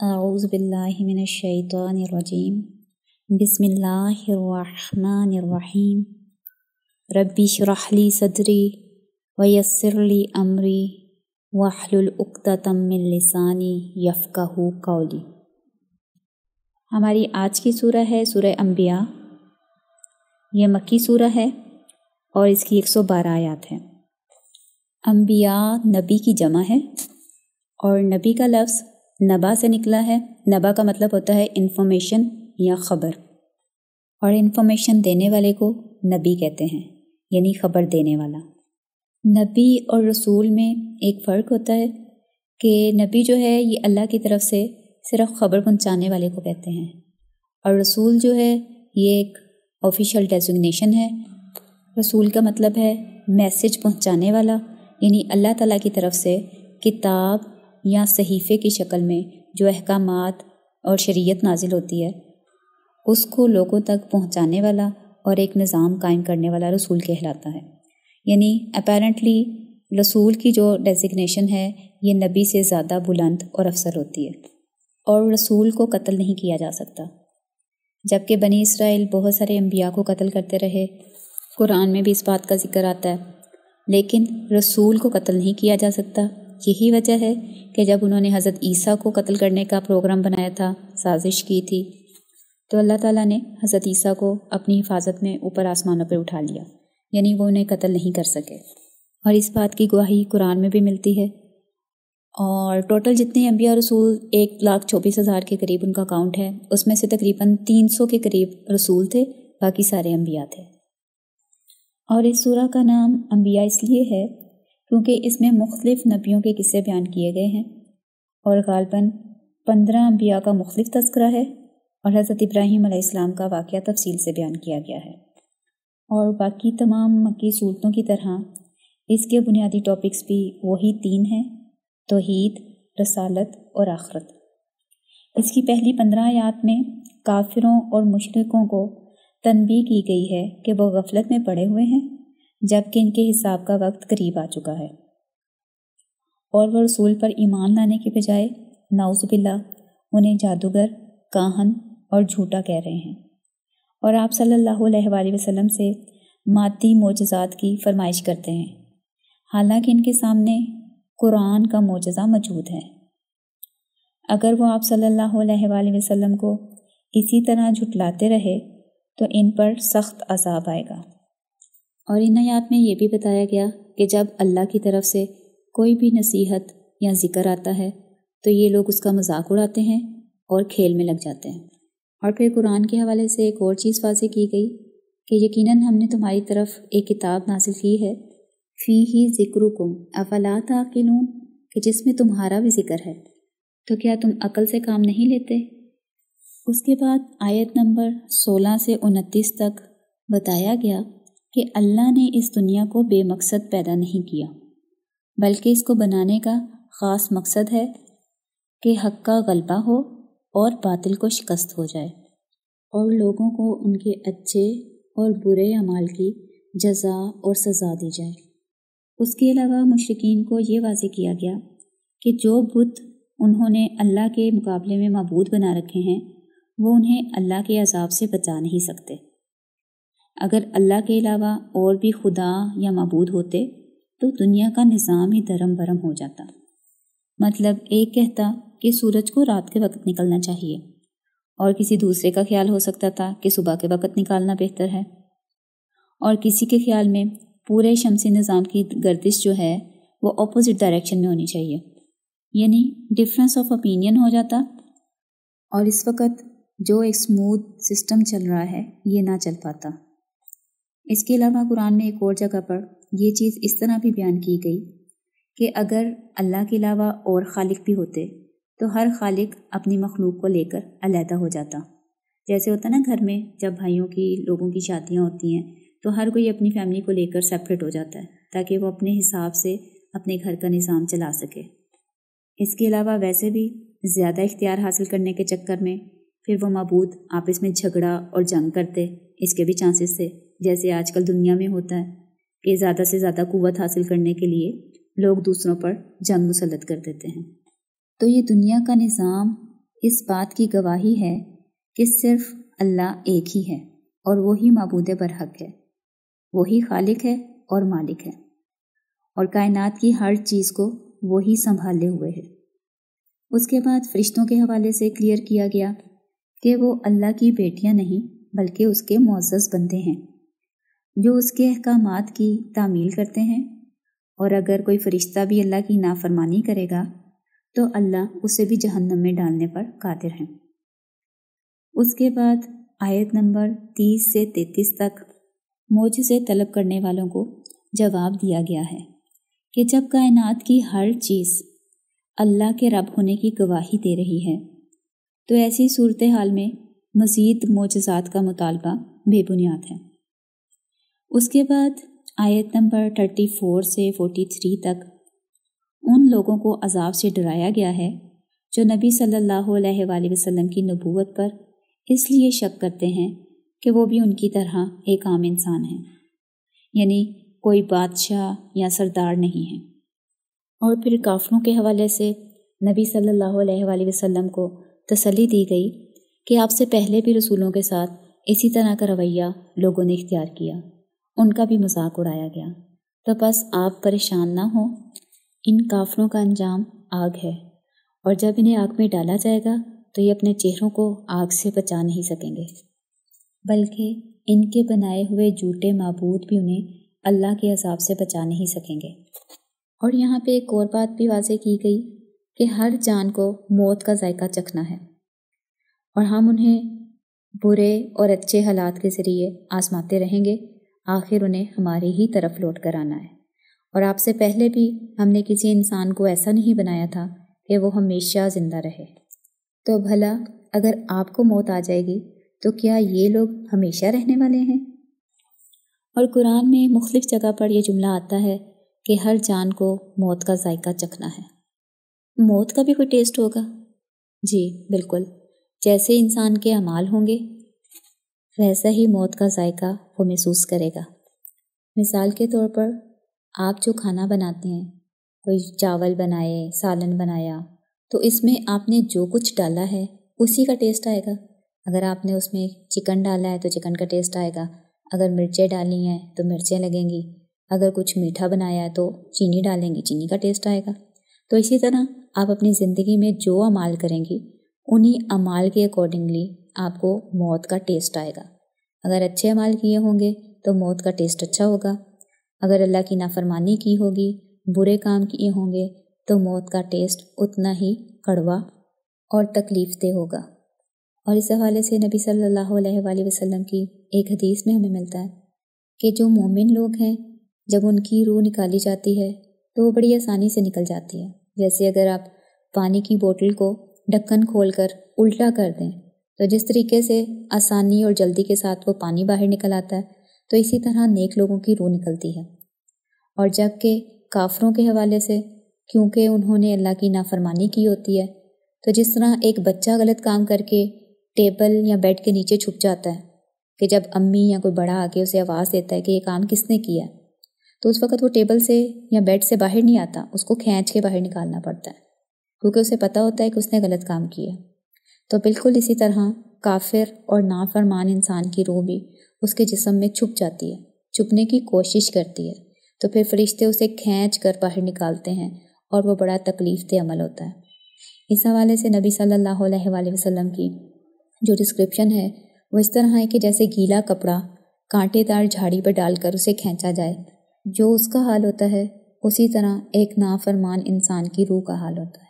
اعوذ باللہ من الشیطان الرجیم بسم اللہ الرحمن الرحیم ربی اشرح لی صدری ویسر لی امری واحلل عقدۃ من لسانی یفقہوا قولی۔ ہماری آج کی سورہ ہے سورہ انبیاء۔ یہ مکی سورہ ہے اور اس کی 112 آیات ہیں۔ انبیاء نبی کی جمع ہے اور نبی کا لفظ نبا سے نکلا ہے۔ نبا کا مطلب ہوتا ہے انفارمیشن یا خبر، اور انفارمیشن دینے والے کو نبی کہتے ہیں، یعنی خبر دینے والا۔ نبی اور رسول میں ایک فرق ہوتا ہے کہ نبی جو ہے یہ اللہ کی طرف سے صرف خبر پہنچانے والے کو کہتے ہیں، اور رسول جو ہے یہ ایک آفیشیل ڈیزگنیشن ہے۔ رسول کا مطلب ہے میسج پہنچانے والا، یعنی اللہ تعالیٰ کی طرف سے کتاب یا صحیفے کی شکل میں جو احکامات اور شریعت نازل ہوتی ہے اس کو لوگوں تک پہنچانے والا اور ایک نظام قائم کرنے والا رسول کہلاتا ہے۔ یعنی اپیرنٹلی رسول کی جو ڈیزگنیشن ہے یہ نبی سے زیادہ بلند اور افضل ہوتی ہے، اور رسول کو قتل نہیں کیا جا سکتا۔ جبکہ بنی اسرائیل بہت سارے انبیاء کو قتل کرتے رہے، قرآن میں بھی اس بات کا ذکر آتا ہے، لیکن رسول کو قتل نہیں کیا جا سکتا۔ یہی وجہ ہے کہ جب انہوں نے حضرت عیسیٰ کو قتل کرنے کا پروگرام بنایا تھا، سازش کی تھی، تو اللہ تعالیٰ نے حضرت عیسیٰ کو اپنی حفاظت میں اوپر آسمانوں پہ اٹھا لیا، یعنی وہ انہیں قتل نہیں کر سکے، اور اس بات کی گواہی قرآن میں بھی ملتی ہے۔ اور ٹوٹل جتنے انبیاء رسول 1,24,000 کے قریب ان کا کاؤنٹ ہے، اس میں سے تقریباً 300 کے قریب رسول تھے، باقی سارے انبیاء تھے۔ اور اس سورہ کا نام انبیاء اس لیے ہے کیونکہ اس میں مختلف نبیوں کے قصے بیان کیے گئے ہیں، اور غالباً 15 انبیاء کا مختلف تذکرہ ہے، اور حضرت ابراہیم علیہ السلام کا واقعہ تفصیل سے بیان کیا گیا ہے۔ اور باقی تمام مکی صورتوں کی طرح اس کے بنیادی ٹاپکس بھی وہی 3 ہیں: توحید، رسالت اور آخرت۔ اس کی پہلی 15 آیات میں کافروں اور مشرکوں کو تنبیہ کی گئی ہے کہ وہ غفلت میں پڑے ہوئے ہیں، جبکہ ان کے حساب کا وقت قریب آ چکا ہے، اور وہ رسول پر ایمان لانے کے بجائے نعوذ باللہ انہیں جادوگر، کاہن اور جھوٹا کہہ رہے ہیں، اور آپ صلی اللہ علیہ وآلہ وسلم سے مادی معجزات کی فرمائش کرتے ہیں، حالانکہ ان کے سامنے قرآن کا معجزہ موجود ہے۔ اگر وہ آپ صلی اللہ علیہ وآلہ وسلم کو اسی طرح جھٹلاتے رہے تو ان پر سخت عذاب آئے گا۔ اور ان آیات میں یہ بھی بتایا گیا کہ جب اللہ کی طرف سے کوئی بھی نصیحت یا ذکر آتا ہے تو یہ لوگ اس کا مذاق اڑاتے ہیں اور کھیل میں لگ جاتے ہیں۔ اور پھر قرآن کے حوالے سے ایک اور چیز واضح کی گئی کہ یقیناً ہم نے تمہاری طرف ایک کتاب نازل کی ہے، فیہ ذکرکم افلا تعقلون، کہ جس میں تمہارا بھی ذکر ہے، تو کیا تم عقل سے کام نہیں لیتے؟ اس کے بعد آیت نمبر 16 سے 29 تک بتایا گیا کہ اللہ نے اس دنیا کو بے مقصد پیدا نہیں کیا، بلکہ اس کو بنانے کا خاص مقصد ہے کہ حق کا غلبہ ہو اور باطل کو شکست ہو جائے، اور لوگوں کو ان کے اچھے اور برے اعمال کی جزا اور سزا دی جائے۔ اس کے علاوہ مشرکین کو یہ واضح کیا گیا کہ جو بت انہوں نے اللہ کے مقابلے میں معبود بنا رکھے ہیں وہ انہیں اللہ کے عذاب سے بچا نہیں سکتے۔ اگر اللہ کے علاوہ اور بھی خدا یا معبود ہوتے تو دنیا کا نظام ہی درم برم ہو جاتا۔ مطلب ایک کہتا کہ سورج کو رات کے وقت نکلنا چاہیے، اور کسی دوسرے کا خیال ہو سکتا تھا کہ صبح کے وقت نکالنا بہتر ہے، اور کسی کے خیال میں پورے شمسی نظام کی گردش جو ہے وہ اپوزٹ ڈائریکشن میں ہونی چاہیے، یعنی ڈفرینس آف اوپینین ہو جاتا، اور اس وقت جو ایک اسموتھ سسٹم چل رہا ہے یہ نہ چل پاتا۔ اس کے علاوہ قرآن میں ایک اور جگہ پر یہ چیز اس طرح بھی بیان کی گئی کہ اگر اللہ کے علاوہ اور خالق بھی ہوتے تو ہر خالق اپنی مخلوق کو لے کر علیحدہ ہو جاتا۔ جیسے ہوتا نا گھر میں جب بھائیوں کی لوگوں کی شادیاں ہوتی ہیں تو ہر کوئی اپنی فیملی کو لے کر سیپریٹ ہو جاتا ہے تاکہ وہ اپنے حساب سے اپنے گھر کا نظام چلا سکے۔ اس کے علاوہ ویسے بھی زیادہ اختیار حاصل کرنے کے چکر میں پھر وہ معبود آپس میں جھگڑا اور جنگ کرتے، اس کے بھی چانسز تھے، جیسے آج کل دنیا میں ہوتا ہے کہ زیادہ سے زیادہ قوت حاصل کرنے کے لیے لوگ دوسروں پر جنگ مسلط کر دیتے ہیں۔ تو یہ دنیا کا نظام اس بات کی گواہی ہے کہ صرف اللہ ایک ہی ہے اور وہی معبود برحق ہے، وہی خالق ہے اور مالک ہے، اور کائنات کی ہر چیز کو وہی سنبھالے ہوئے ہے۔ اس کے بعد فرشتوں کے حوالے سے کلیئر کیا گیا کہ وہ اللہ کی بیٹیاں نہیں بلکہ اس کے معزز بندے ہیں جو اس کے احکامات کی تعمیل کرتے ہیں، اور اگر کوئی فرشتہ بھی اللہ کی نافرمانی کرے گا تو اللہ اسے بھی جہنم میں ڈالنے پر قادر ہیں۔ اس کے بعد آیت نمبر 30 سے 33 تک معجزے طلب کرنے والوں کو جواب دیا گیا ہے کہ جب کائنات کی ہر چیز اللہ کے رب ہونے کی گواہی دے رہی ہے تو ایسی صورتحال میں مزید معجزات کا مطالبہ بے بنیاد ہے۔ اس کے بعد آیت نمبر 34 سے 43 تک ان لوگوں کو عذاب سے ڈرایا گیا ہے جو نبی صلی اللہ علیہ وآلہ وسلم کی نبوت پر اس لیے شک کرتے ہیں کہ وہ بھی ان کی طرح ایک عام انسان ہیں، یعنی کوئی بادشاہ یا سردار نہیں ہے۔ اور پھر کافروں کے حوالے سے نبی صلی اللہ علیہ وآلہ وسلم کو تسلی دی گئی کہ آپ سے پہلے بھی رسولوں کے ساتھ اسی طرح کا رویہ لوگوں نے اختیار کیا، ان کا بھی مذاق اڑایا گیا، تو بس آپ پریشان نہ ہوں، ان کافروں کا انجام آگ ہے، اور جب انہیں آگ میں ڈالا جائے گا تو یہ اپنے چہروں کو آگ سے بچا نہیں سکیں گے، بلکہ ان کے بنائے ہوئے جھوٹے معبود بھی انہیں اللہ کے عذاب سے بچا نہیں سکیں گے۔ اور یہاں پہ ایک اور بات بھی واضح کی گئی کہ ہر جان کو موت کا ذائقہ چکھنا ہے، اور ہم انہیں برے اور اچھے حالات کے ذریعے آزماتے رہیں گے، آخر انہیں ہماری ہی طرف لوٹ کر آنا ہے۔ اور آپ سے پہلے بھی ہم نے کسی انسان کو ایسا نہیں بنایا تھا کہ وہ ہمیشہ زندہ رہے، تو بھلا اگر آپ کو موت آ جائے گی تو کیا یہ لوگ ہمیشہ رہنے والے ہیں؟ اور قرآن میں مختلف جگہ پر یہ جملہ آتا ہے کہ ہر جان کو موت کا ذائقہ چکھنا ہے۔ موت کا بھی کوئی ٹیسٹ ہوگا؟ جی بالکل، جیسے انسان کے اعمال ہوں گے ویسا ہی موت کا ذائقہ وہ محسوس کرے گا۔ مثال کے طور پر آپ جو کھانا بناتے ہیں، کوئی چاول بنائے، سالن بنایا، تو اس میں آپ نے جو کچھ ڈالا ہے اسی کا ٹیسٹ آئے گا۔ اگر آپ نے اس میں چکن ڈالا ہے تو چکن کا ٹیسٹ آئے گا، اگر مرچیں ڈالی ہیں تو مرچیں لگیں گی، اگر کچھ میٹھا بنایا ہے تو چینی ڈالیں گی، چینی کا ٹیسٹ آئے گا۔ تو اسی طرح آپ اپنی زندگی میں جو اعمال کریں گی انہی اعمال کے اکارڈنگلی آپ کو موت کا ٹیسٹ آئے گا۔ اگر اچھے اعمال کیے ہوں گے تو موت کا ٹیسٹ اچھا ہوگا، اگر اللہ کی نافرمانی کی ہوگی، برے کام کیے ہوں گے تو موت کا ٹیسٹ اتنا ہی کڑوا اور تکلیف دہ ہوگا۔ اور اس حوالے سے نبی صلی اللہ علیہ وآلہ وسلم کی ایک حدیث میں ہمیں ملتا ہے کہ جو مومن لوگ ہیں جب ان کی روح نکالی جاتی ہے تو وہ بڑی آسانی سے نکل جاتی ہے۔ جیسے اگر آپ پانی کی بوتل کو ڈھکن کھول کر الٹا کر دیں تو جس طریقے سے آسانی اور جلدی کے ساتھ وہ پانی باہر نکل آتا ہے، تو اسی طرح نیک لوگوں کی روح نکلتی ہے۔ اور جب کہ کافروں کے حوالے سے کیونکہ انہوں نے اللہ کی نافرمانی کی ہوتی ہے، تو جس طرح ایک بچہ غلط کام کر کے ٹیبل یا بیڈ کے نیچے چھپ جاتا ہے کہ جب امی یا کوئی بڑا آ کے اسے آواز دیتا ہے کہ یہ کام کس نے کیا، تو اس وقت وہ ٹیبل سے یا بیڈ سے باہر نہیں آتا، اس کو کھینچ کے باہر نکالنا پڑتا ہے کیونکہ اسے پتہ ہوتا ہے کہ اس نے غلط کام کیا۔ تو بالکل اسی طرح کافر اور نافرمان انسان کی روح بھی اس کے جسم میں چھپ جاتی ہے، چھپنے کی کوشش کرتی ہے، تو پھر فرشتے اسے کھینچ کر باہر نکالتے ہیں اور وہ بڑا تکلیف دہ عمل ہوتا ہے۔ اس حوالے سے نبی صلی اللہ علیہ وآلہ وسلم کی جو ڈسکرپشن ہے وہ اس طرح ہے کہ جیسے گیلا کپڑا کانٹے دار جھاڑی پر ڈال کر اسے کھینچا جائے، جو اس کا حال ہوتا ہے اسی طرح ایک نافرمان انسان کی روح کا حال ہوتا ہے۔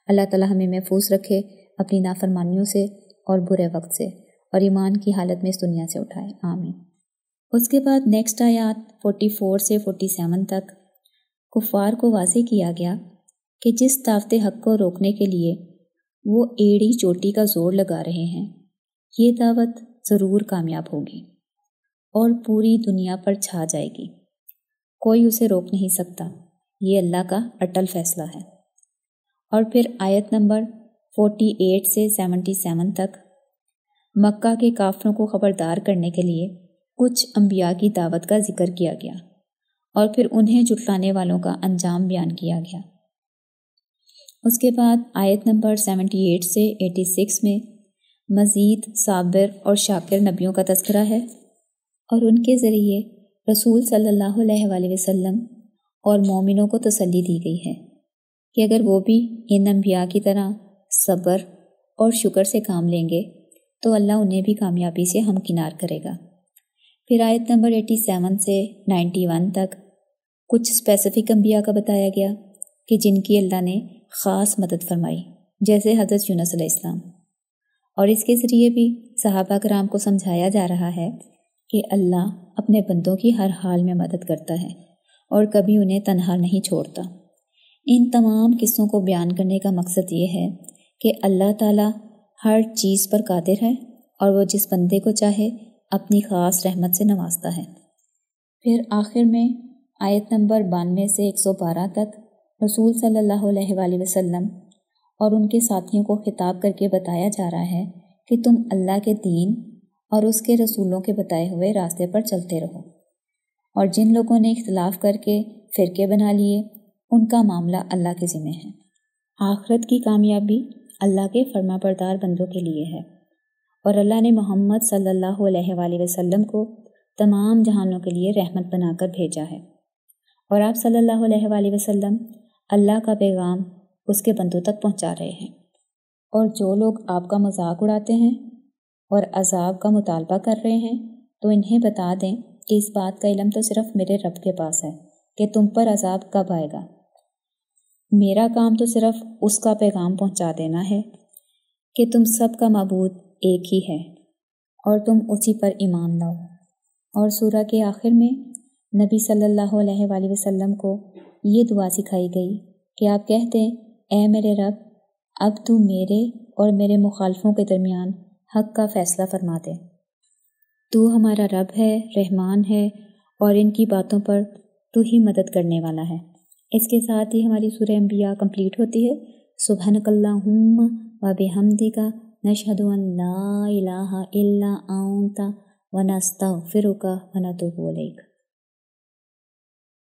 اللہ تعالی ہمیں محفوظ رکھے اپنی نافرمانیوں سے اور برے وقت سے، اور ایمان کی حالت میں اس دنیا سے اٹھائے، آمین۔ اس کے بعد نیکسٹ آیات 44 سے 47 تک کفار کو واضح کیا گیا کہ جس دعوت حق کو روکنے کے لیے وہ ایڑی چوٹی کا زور لگا رہے ہیں، یہ دعوت ضرور کامیاب ہوگی اور پوری دنیا پر چھا جائے گی، کوئی اسے روک نہیں سکتا، یہ اللہ کا اٹل فیصلہ ہے۔ اور پھر آیت نمبر 48 سے 77 تک مکہ کے کافروں کو خبردار کرنے کے لیے کچھ انبیاء کی دعوت کا ذکر کیا گیا، اور پھر انہیں جھٹلانے والوں کا انجام بیان کیا گیا۔ اس کے بعد آیت نمبر 78 سے 86 میں مزید صابر اور شاکر نبیوں کا تذکرہ ہے، اور ان کے ذریعے رسول صلی اللہ علیہ وآلہ وسلم اور مومنوں کو تسلی دی گئی ہے کہ اگر وہ بھی ان انبیاء کی طرح صبر اور شکر سے کام لیں گے تو اللہ انہیں بھی کامیابی سے ہمکنار کرے گا۔ پھر آیت نمبر 87 سے 91 تک کچھ اسپیسیفک انبیاء کا بتایا گیا کہ جن کی اللہ نے خاص مدد فرمائی، جیسے حضرت یونس علیہ السلام، اور اس کے ذریعے بھی صحابہ کرام کو سمجھایا جا رہا ہے کہ اللہ اپنے بندوں کی ہر حال میں مدد کرتا ہے اور کبھی انہیں تنہا نہیں چھوڑتا۔ ان تمام قصوں کو بیان کرنے کا مقصد یہ ہے کہ اللہ تعالیٰ ہر چیز پر قادر ہے اور وہ جس بندے کو چاہے اپنی خاص رحمت سے نوازتا ہے۔ پھر آخر میں آیت نمبر 92 سے 112 تک رسول صلی اللہ علیہ وآلہ وسلم اور ان کے ساتھیوں کو خطاب کر کے بتایا جا رہا ہے کہ تم اللہ کے دین اور اس کے رسولوں کے بتائے ہوئے راستے پر چلتے رہو، اور جن لوگوں نے اختلاف کر کے فرقے بنا لیے ان کا معاملہ اللہ کے ذمہ ہے۔ آخرت کی کامیابی اللہ کے فرما بردار بندوں کے لیے ہے، اور اللہ نے محمد صلی اللہ علیہ وآلہ وسلم کو تمام جہانوں کے لیے رحمت بنا کر بھیجا ہے، اور آپ صلی اللہ علیہ وآلہ وسلم اللہ کا پیغام اس کے بندوں تک پہنچا رہے ہیں۔ اور جو لوگ آپ کا مذاق اڑاتے ہیں اور عذاب کا مطالبہ کر رہے ہیں تو انہیں بتا دیں کہ اس بات کا علم تو صرف میرے رب کے پاس ہے کہ تم پر عذاب کب آئے گا۔ میرا کام تو صرف اس کا پیغام پہنچا دینا ہے کہ تم سب کا معبود ایک ہی ہے اور تم اسی پر ایمان لاؤ۔ اور سورہ کے آخر میں نبی صلی اللہ علیہ وآلہ وسلم کو یہ دعا سکھائی گئی کہ آپ کہہ دیں، اے میرے رب، اب تو میرے اور میرے مخالفوں کے درمیان حق کا فیصلہ فرما دے۔ تو ہمارا رب ہے، رحمان ہے، اور ان کی باتوں پر تو ہی مدد کرنے والا ہے۔ اس کے ساتھ ہی ہماری سورہ انبیاء کمپلیٹ ہوتی ہے۔ سبحانک اللہم و بحمدک نشہد ان لا الہ الا انت ونستغفرک ونتوب الیک۔